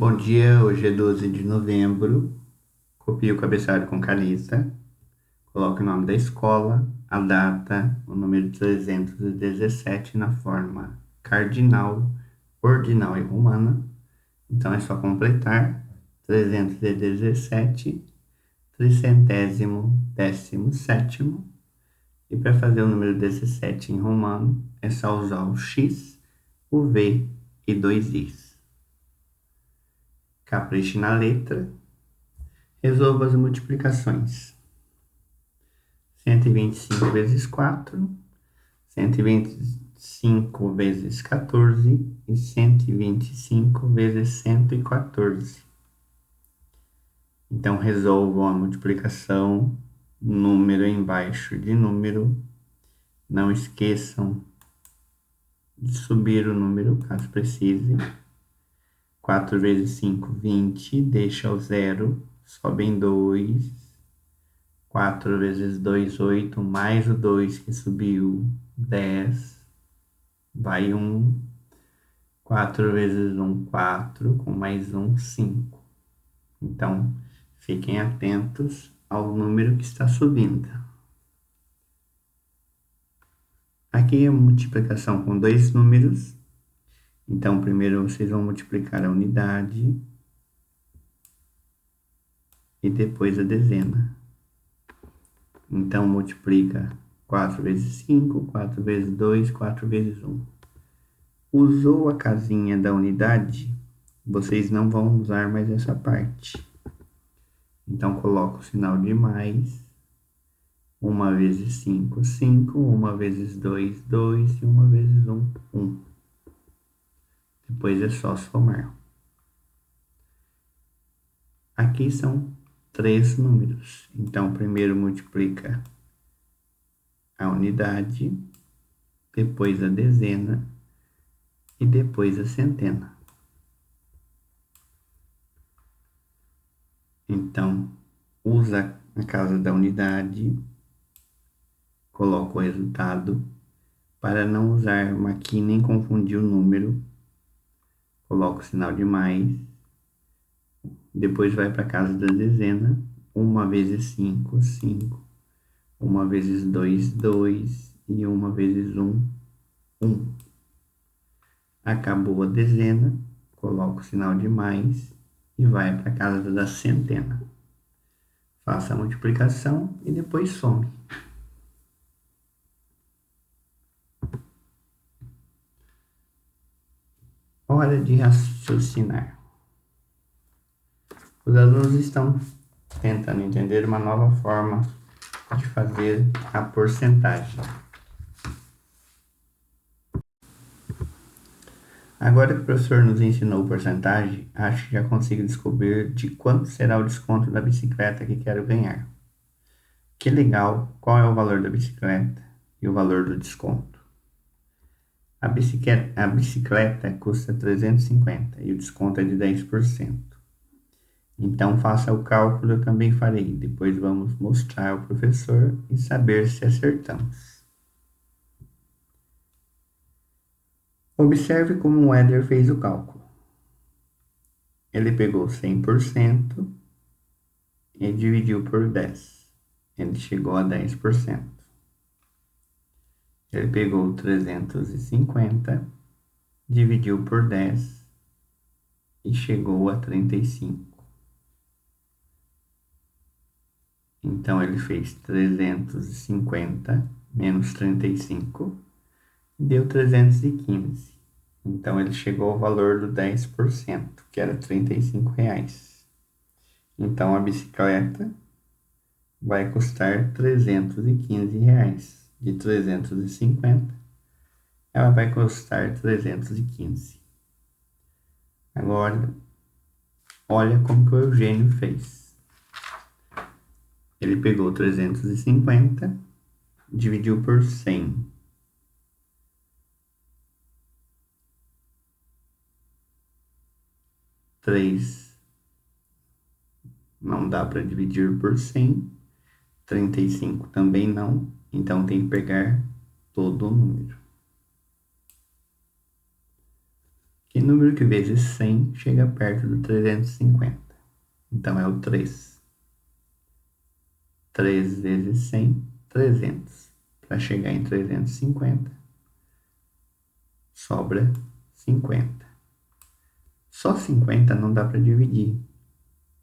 Bom dia, hoje é 12 de novembro. Copie o cabeçalho com caneta. Coloque o nome da escola, a data, o número 317 na forma cardinal, ordinal e romana. Então é só completar 317, tricentésimo, décimo sétimo. E para fazer o número 17 em romano, é só usar o X, o V e dois Is. Capriche na letra. Resolva as multiplicações. 125 vezes 4, 125 vezes 14 e 125 vezes 114. Então, resolvam a multiplicação número embaixo de número. Não esqueçam de subir o número, caso precise. 4 vezes 5, 20. Deixa o zero, sobem 2. 4 vezes 2, 8, mais o 2 que subiu, 10, vai 1. 4 vezes 1, 4, com mais 1, 5. Então, fiquem atentos ao número que está subindo. Aqui é a multiplicação com dois números. Então, primeiro vocês vão multiplicar a unidade e depois a dezena. Então, multiplica 4 vezes 5, 4 vezes 2, 4 vezes 1. Usou a casinha da unidade, vocês não vão usar mais essa parte. Então, coloca o sinal de mais. 1 vezes 5, 5. 1 vezes 2, 2. E 1 vezes 1, 1. Depois é só somar. Aqui são 3 números. Então, primeiro multiplica a unidade, depois a dezena e depois a centena. Então, usa a casa da unidade, coloca o resultado. Para não usar aqui nem confundir o número, coloca o sinal de mais. Depois vai para a casa da dezena. 1 vezes 5, 5. 1 vezes 2, 2. E 1 vezes 1, 1. Acabou a dezena, coloca o sinal de mais e vai para a casa da centena. Faça a multiplicação e depois some. Hora de raciocinar. Os alunos estão tentando entender uma nova forma de fazer a porcentagem. Agora que o professor nos ensinou porcentagem, acho que já consigo descobrir de quanto será o desconto da bicicleta que quero ganhar. Que legal! Qual é o valor da bicicleta e o valor do desconto? A bicicleta custa 350 e o desconto é de 10%. Então faça o cálculo, eu também farei. Depois vamos mostrar ao professor e saber se acertamos. Observe como o Éder fez o cálculo. Ele pegou 100% e dividiu por 10. Ele chegou a 10%. Ele pegou 350, dividiu por 10 e chegou a 35. Então, ele fez 350 menos 35 e deu 315. Então, ele chegou ao valor do 10%, que era R$ 35. Então, a bicicleta vai custar R$ 315. De 350, ela vai custar 315. Agora, olha como que o Eugênio fez. Ele pegou 350, dividiu por 100. 3 não dá para dividir por 100. 35 também não. Então, tem que pegar todo o número. Que número que vezes 100 chega perto do 350? Então é o 3. 3 vezes 100, 300. Para chegar em 350, sobra 50. Só 50 não dá para dividir.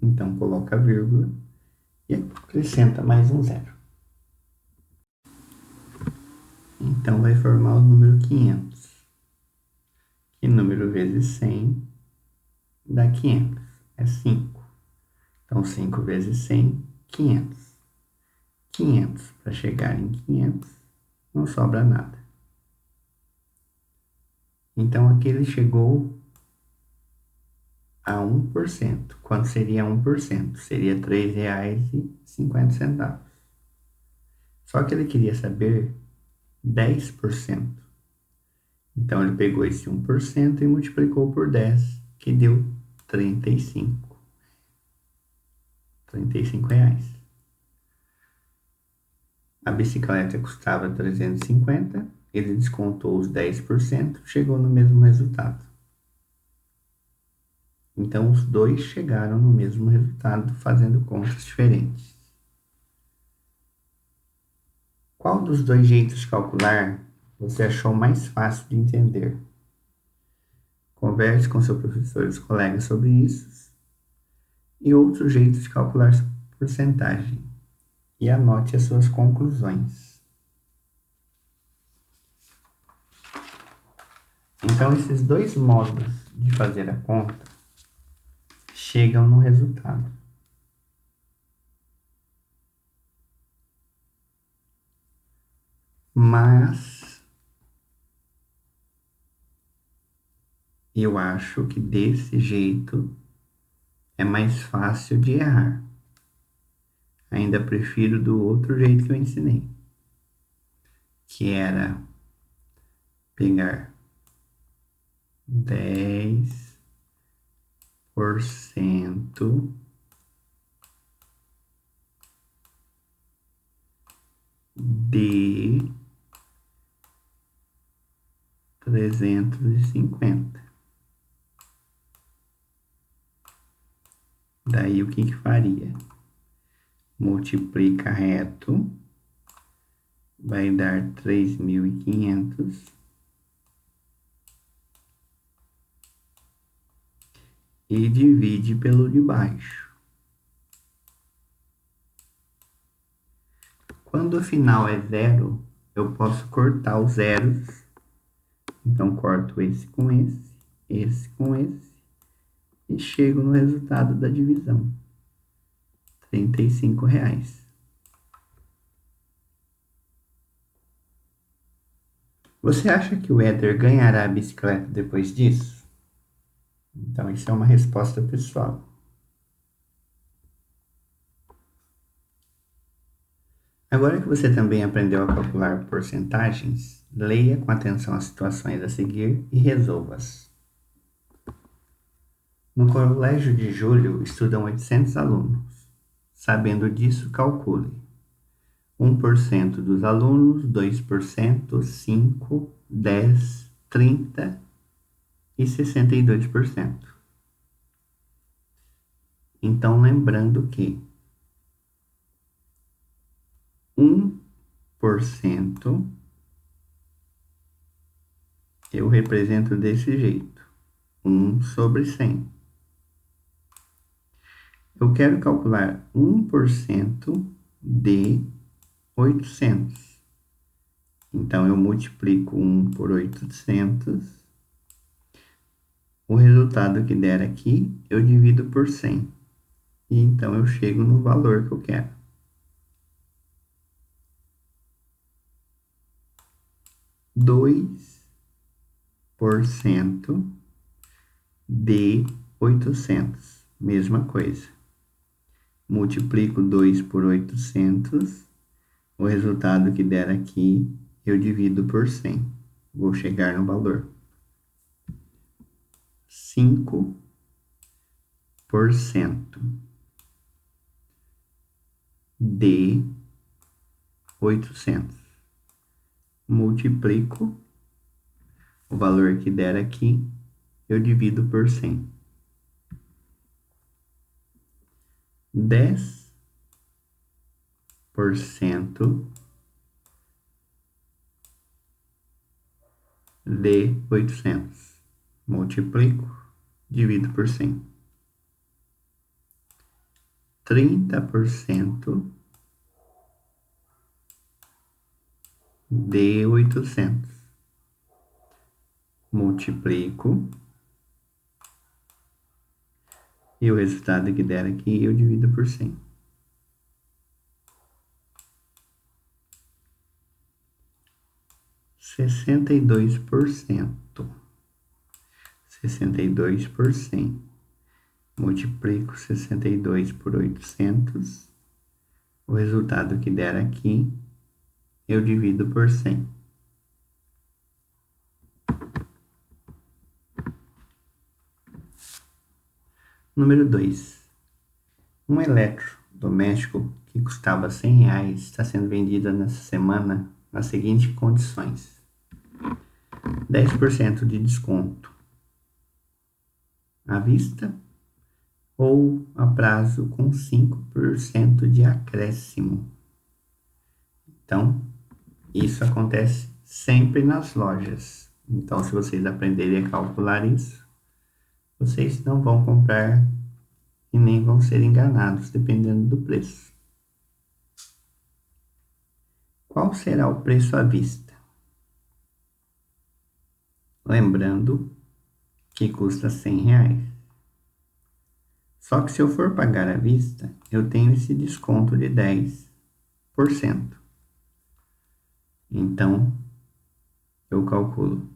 Então coloca a vírgula e acrescenta mais um zero. Então vai formar o número 500. Que número vezes 100 dá 500? É 5. Então 5 vezes 100, 500. 500 para chegar em 500, não sobra nada. Então aqui ele chegou a 1%. Quanto seria 1%? Seria R$ 3,50. Só que ele queria saber 10%. Então ele pegou esse 1% e multiplicou por 10, que deu 35. R$ 35. A bicicleta custava 350, ele descontou os 10%, chegou no mesmo resultado. Então, os dois chegaram no mesmo resultado, fazendo contas diferentes. Qual dos dois jeitos de calcular você achou mais fácil de entender? Converse com seu professor e os colegas sobre isso. E outro jeito de calcular porcentagem. E anote as suas conclusões. Então, esses dois modos de fazer a conta chegam no resultado. Mas eu acho que desse jeito é mais fácil de errar. Ainda prefiro do outro jeito que eu ensinei, que era pegar 10% de 350. Daí o que faria? Multiplica reto, vai dar 3.500 e divide pelo de baixo. Quando o final é zero, eu posso cortar os zeros. Então, corto esse com esse com esse, e chego no resultado da divisão. R$ 35. Você acha que o Éder ganhará a bicicleta depois disso? Então, isso é uma resposta pessoal. Agora que você também aprendeu a calcular porcentagens, leia com atenção as situações a seguir e resolva-as. No Colégio de Julho estudam 800 alunos. Sabendo disso, calcule. 1% dos alunos, 2%, 5%, 10%, 30% e 62%. Então, lembrando que 1% eu represento desse jeito, 1 sobre 100. Eu quero calcular 1% de 800. Então, eu multiplico 1 por 800. O resultado que der aqui, eu divido por 100. E então, eu chego no valor que eu quero. 2% de 800. Mesma coisa. Multiplico 2 por 800. O resultado que der aqui, eu divido por 100. Vou chegar no valor. 5% de 800. Multiplico o valor que der aqui, eu divido por 100. 10% de 800. Multiplico, divido por 100. 30% de 800. Multiplico. E o resultado que der aqui, eu divido por 100. 62%. 62 por 100. Multiplico 62 por 800. O resultado que der aqui, eu divido por 100. Número 2. Um eletrodoméstico que custava R$100 está sendo vendido nessa semana nas seguintes condições: 10% de desconto à vista ou a prazo com 5% de acréscimo. Então, isso acontece sempre nas lojas. Então, se vocês aprenderem a calcular isso, vocês não vão comprar e nem vão ser enganados, dependendo do preço. Qual será o preço à vista? Lembrando que custa R$100. Só que se eu for pagar à vista, eu tenho esse desconto de 10%. Então, eu calculo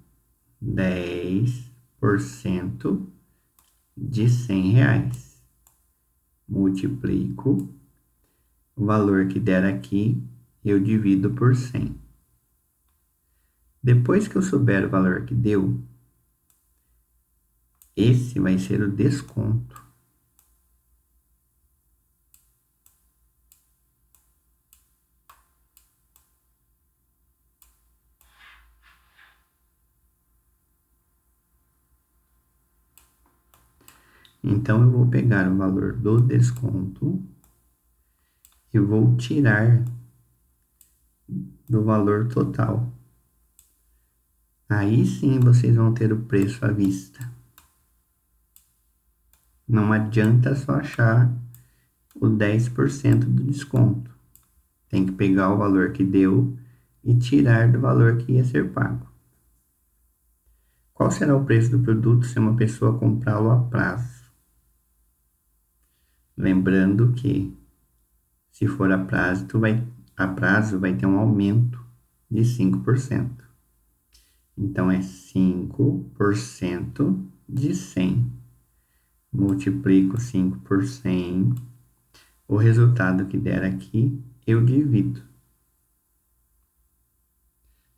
10% de R$100. Multiplico o valor que der aqui, eu divido por 100. Depois que eu souber o valor que deu, esse vai ser o desconto. Então, eu vou pegar o valor do desconto e vou tirar do valor total. Aí sim vocês vão ter o preço à vista. Não adianta só achar o 10% do desconto. Tem que pegar o valor que deu e tirar do valor que ia ser pago. Qual será o preço do produto se uma pessoa comprá-lo a prazo? Lembrando que, se for a prazo, vai ter um aumento de 5%. Então, é 5% de 100. Multiplico 5 por 100. O resultado que der aqui, eu divido.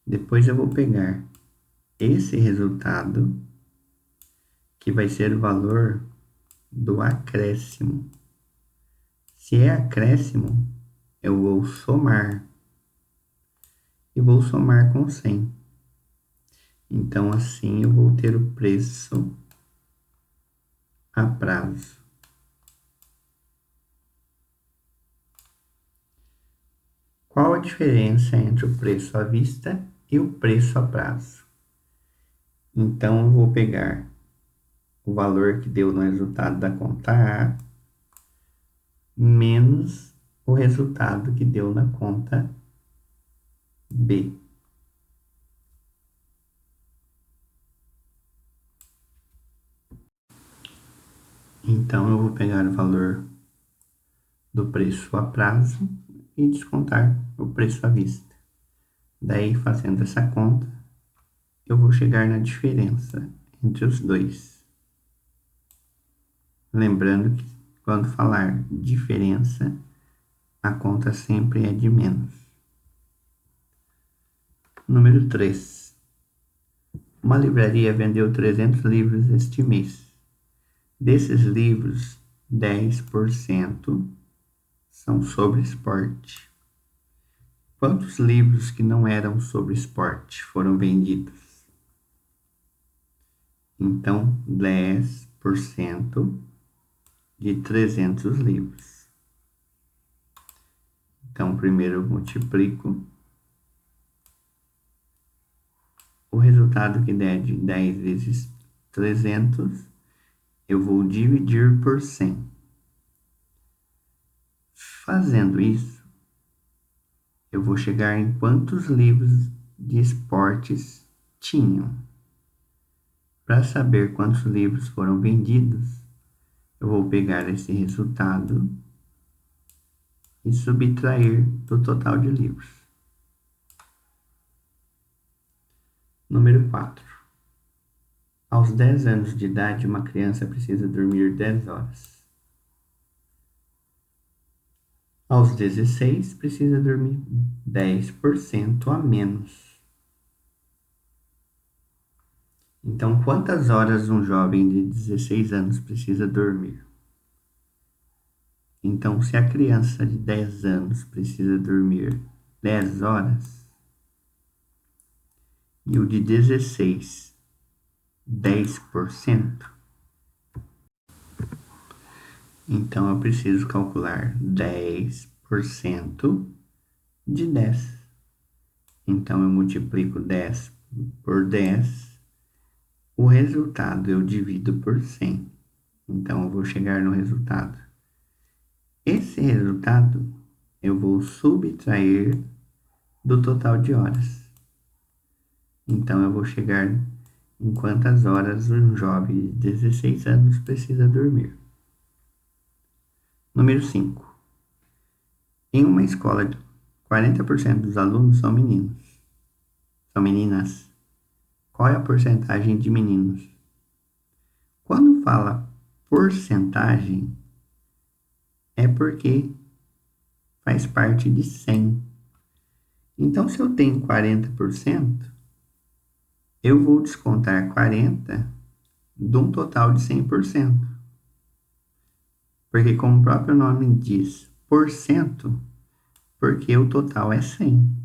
Depois eu vou pegar esse resultado, que vai ser o valor do acréscimo. Se é acréscimo, eu vou somar. E vou somar com 100. Então, assim, eu vou ter o preço a prazo. Qual a diferença entre o preço à vista e o preço a prazo? Então, eu vou pegar o valor que deu no resultado da conta A menos o resultado que deu na conta B. Então, eu vou pegar o valor do preço a prazo e descontar o preço à vista. Daí, fazendo essa conta, eu vou chegar na diferença entre os dois. Lembrando que, quando falar diferença, a conta sempre é de menos. Número 3. Uma livraria vendeu 300 livros este mês. Desses livros, 10% são sobre esporte. Quantos livros que não eram sobre esporte foram vendidos? Então, 10% de 300 livros. Então, primeiro eu multiplico. O resultado que der de 10 vezes 300, eu vou dividir por 100. Fazendo isso, eu vou chegar em quantos livros de esportes tinham. Para saber quantos livros foram vendidos, eu vou pegar esse resultado e subtrair do total de livros. Número 4. Aos 10 anos de idade, uma criança precisa dormir 10 horas. Aos 16, precisa dormir 10% a menos. Então, quantas horas um jovem de 16 anos precisa dormir? Então, se a criança de 10 anos precisa dormir 10 horas e o de 16, 10%, então eu preciso calcular 10% de 10. Então, eu multiplico 10 por 10. O resultado eu divido por 100. Então, eu vou chegar no resultado. Esse resultado eu vou subtrair do total de horas. Então, eu vou chegar em quantas horas um jovem de 16 anos precisa dormir. Número 5. Em uma escola, 40% dos alunos são meninos. São meninas. Qual é a porcentagem de meninos? Quando fala porcentagem, é porque faz parte de 100. Então, se eu tenho 40%, eu vou descontar 40 de um total de 100%. Porque, como o próprio nome diz, porcento, porque o total é 100.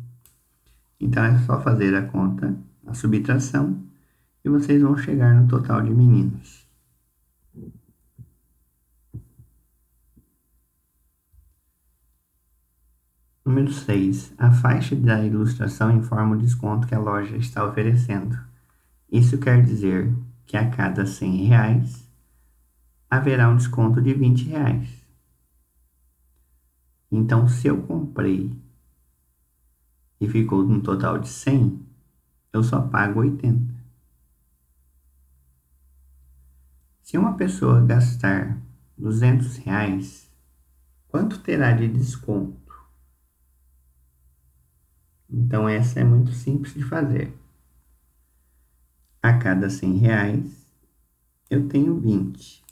Então, é só fazer a conta, a subtração, e vocês vão chegar no total de meninos. Número 6. A faixa da ilustração informa o desconto que a loja está oferecendo. Isso quer dizer que a cada 100 reais haverá um desconto de 20 reais. Então, se eu comprei e ficou no total de 100, eu só pago 80. Se uma pessoa gastar 200 reais, quanto terá de desconto? Então, essa é muito simples de fazer. A cada 100 reais, eu tenho 20.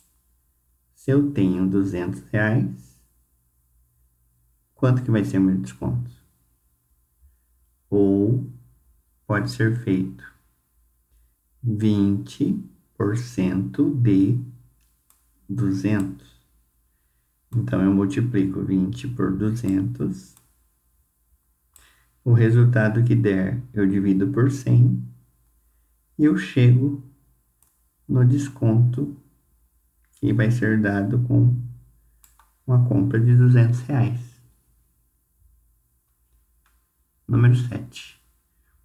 Se eu tenho 200 reais, quanto que vai ser o meu desconto? Ou pode ser feito 20% de 200. Então, eu multiplico 20 por 200. O resultado que der, eu divido por 100. E eu chego no desconto que vai ser dado com uma compra de 200 reais. Número 7.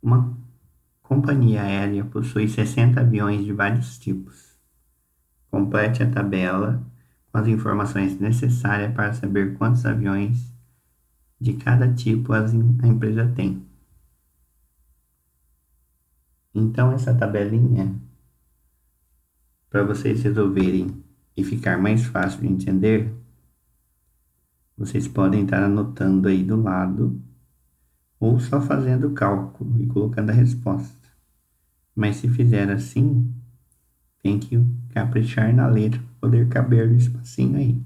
Uma companhia aérea possui 60 aviões de vários tipos. Complete a tabela com as informações necessárias para saber quantos aviões de cada tipo a empresa tem. Então, essa tabelinha, para vocês resolverem e ficar mais fácil de entender, vocês podem estar anotando aí do lado ou só fazendo o cálculo e colocando a resposta. Mas se fizer assim, tem que caprichar na letra para poder caber no espacinho aí.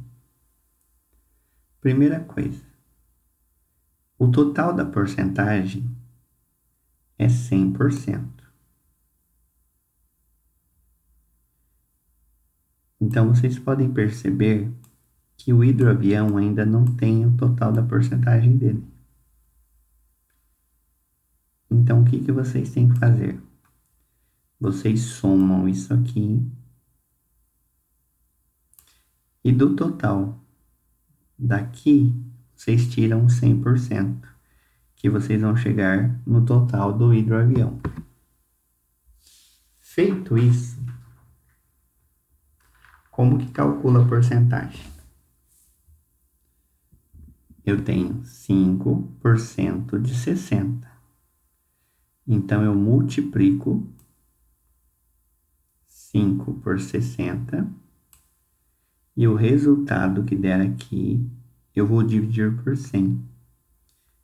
Primeira coisa, o total da porcentagem é 100%. Então, vocês podem perceber que o hidroavião ainda não tem o total da porcentagem dele. Então, o que vocês têm que fazer? vocês somam isso aqui. E do total daqui, vocês tiram 100%, que vocês vão chegar no total do hidroavião. Feito isso, como que calcula a porcentagem? Eu tenho 5% de 60. Então, eu multiplico 5 por 60. E o resultado que der aqui, eu vou dividir por 100.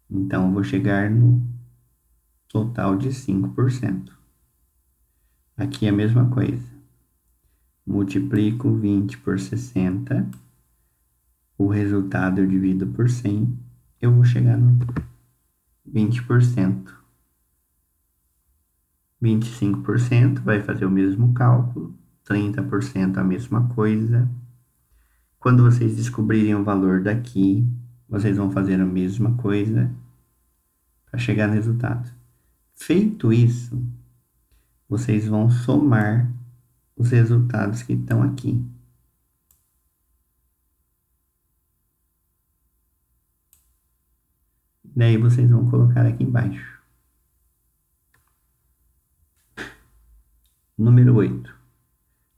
Então, eu vou chegar no total de 5%. Aqui é a mesma coisa. Multiplico 20 por 60. O resultado eu divido por 100. Eu vou chegar no 20%. 25% vai fazer o mesmo cálculo. 30% a mesma coisa. Quando vocês descobrirem o valor daqui, vocês vão fazer a mesma coisa para chegar no resultado. Feito isso, vocês vão somar os resultados que estão aqui. Daí vocês vão colocar aqui embaixo. Número 8.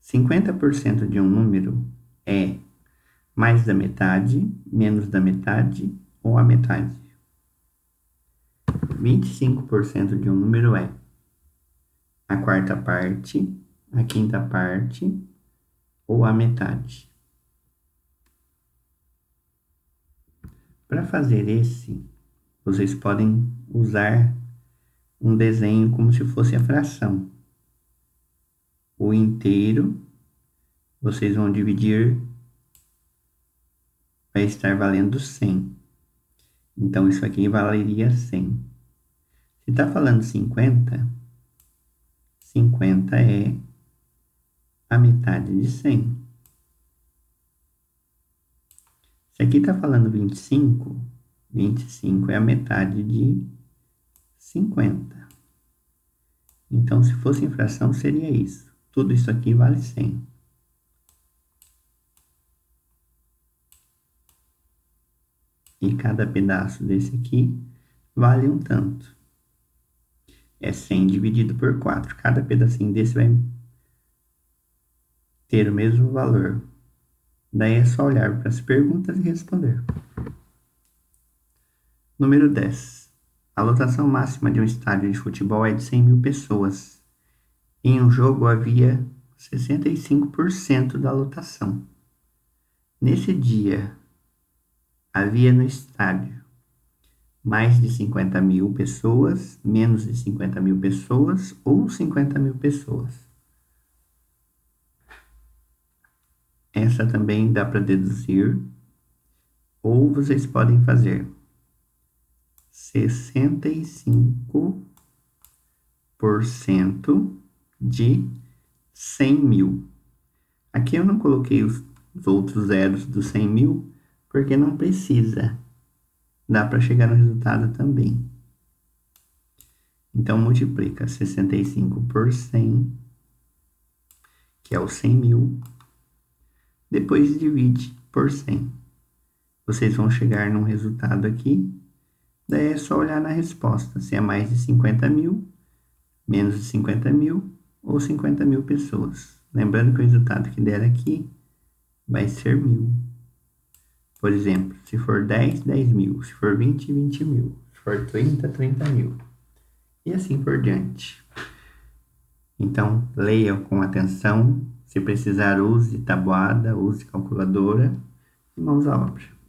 50% de um número é mais da metade, menos da metade ou a metade. 25% de um número é a quarta parte, a quinta parte ou a metade. Para fazer esse, vocês podem usar um desenho como se fosse a fração. O inteiro, vocês vão dividir, vai estar valendo 100. Então, isso aqui valeria 100. Se está falando 50, 50 é a metade de 100. Se aqui está falando 25, 25 é a metade de 50. Então, se fosse em fração, seria isso. Tudo isso aqui vale 100. E cada pedaço desse aqui vale um tanto. É 100 dividido por 4. Cada pedacinho desse vai ter o mesmo valor. Daí é só olhar para as perguntas e responder. Número 10. A lotação máxima de um estádio de futebol é de 100 mil pessoas. Em um jogo havia 65% da lotação. Nesse dia, havia no estádio mais de 50 mil pessoas, menos de 50 mil pessoas ou 50 mil pessoas. Essa também dá para deduzir, ou vocês podem fazer 65% de 100 mil. Aqui eu não coloquei os outros zeros dos 100 mil, porque não precisa. Dá para chegar no resultado também. Então, multiplica 65 por 100, que é os 100 mil. Depois divide por 100. Vocês vão chegar num resultado aqui. Daí é só olhar na resposta, se é mais de 50 mil, menos de 50 mil ou 50 mil pessoas. Lembrando que o resultado que der aqui vai ser 1000. Por exemplo, se for 10, 10 mil. Se for 20, 20 mil. Se for 30, 30 mil. E assim por diante. Então, leiam com atenção. Se precisar, use tabuada, use calculadora e mãos à obra.